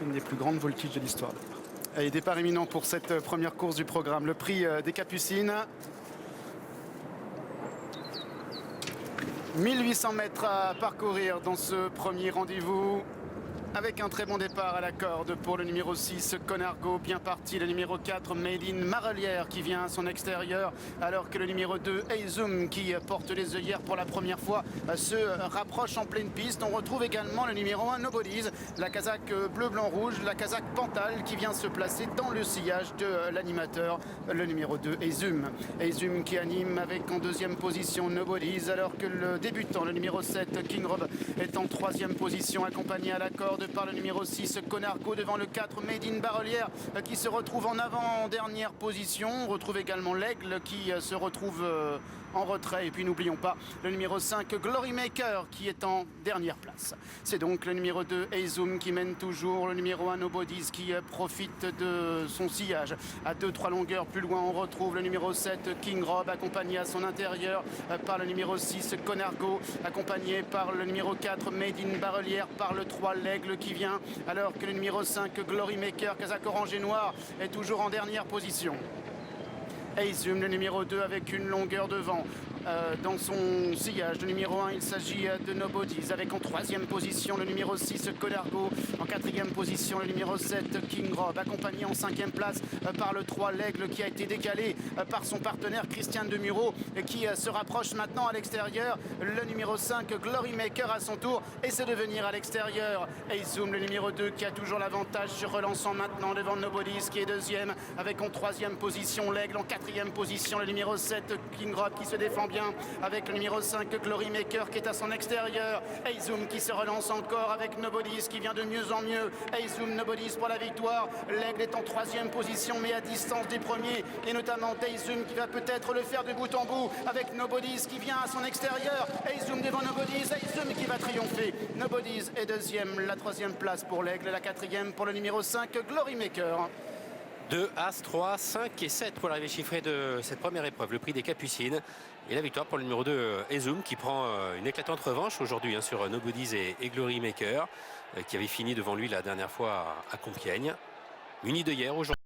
une des plus grandes voltiges de l'histoire. Allez, départ imminent pour cette première course du programme, le prix des Capucines. 1800 mètres à parcourir dans ce premier rendez-vous. Avec un très bon départ à la corde pour le numéro 6, Conargo, bien parti. Le numéro 4, Made in Marelière, qui vient à son extérieur, alors que le numéro 2, Eizoum, qui porte les œillères pour la première fois, se rapproche en pleine piste. On retrouve également le numéro 1, Nobody's, la casaque bleu-blanc-rouge, la casaque Pantal, qui vient se placer dans le sillage de l'animateur, le numéro 2, Eizoum. Eizoum qui anime avec en deuxième position Nobody's, alors que le débutant, le numéro 7, King Rob, est en troisième position, accompagné à la corde par le numéro 6, Conargo, devant le 4, Made in Barelière, qui se retrouve en avant-dernière position. On retrouve également l'Aigle qui se retrouve en retrait. Et puis n'oublions pas le numéro 5, Glory Maker, qui est en dernière place. C'est donc le numéro 2, Eizoum, qui mène toujours. Le numéro 1, Nobody's, qui profite de son sillage. À 2-3 longueurs plus loin, on retrouve le numéro 7, King Rob, accompagné à son intérieur par le numéro 6, Conargo, accompagné par le numéro 4, Made in Barelière, par le 3, l'Aigle, qui vient, alors que le numéro 5, Glory Maker, casaque orange et noir, est toujours en dernière position. Eizoum, le numéro 2, avec une longueur devant. Dans son sillage, le numéro 1, il s'agit de Nobody's, avec en troisième position le numéro 6, Conargo, en quatrième position le numéro 7, King Rob, accompagné en cinquième place par le 3, l'Aigle, qui a été décalé par son partenaire Christian Demuro, et qui se rapproche maintenant à l'extérieur. Le numéro 5, Glory Maker à son tour, essaie de venir à l'extérieur. Eizoum, le numéro 2, qui a toujours l'avantage, se relançant maintenant devant Nobody's, qui est deuxième, avec en troisième position l'Aigle, en quatrième position le numéro 7, King Rob, qui se défend bien avec le numéro 5, Glory Maker, qui est à son extérieur. Eizoum qui se relance encore avec Nobody's, qui vient de mieux en mieux. Eizoum, Nobody's pour la victoire. L'Aigle est en troisième position, mais à distance des premiers, et notamment Eizoum, qui va peut-être le faire de bout en bout avec Nobody's, qui vient à son extérieur. Eizoum devant Nobody's, Eizoum qui va triompher. Nobody's est deuxième, la troisième place pour l'Aigle, la quatrième pour le numéro 5, Glory Maker. 2 As, 3, 5 et 7 pour l'arrivée chiffrée de cette première épreuve, le prix des Capucines. Et la victoire pour le numéro 2, Eizoum, qui prend une éclatante revanche aujourd'hui sur Nobody's et Glory Maker, qui avait fini devant lui la dernière fois à Compiègne. Muni de hier aujourd'hui.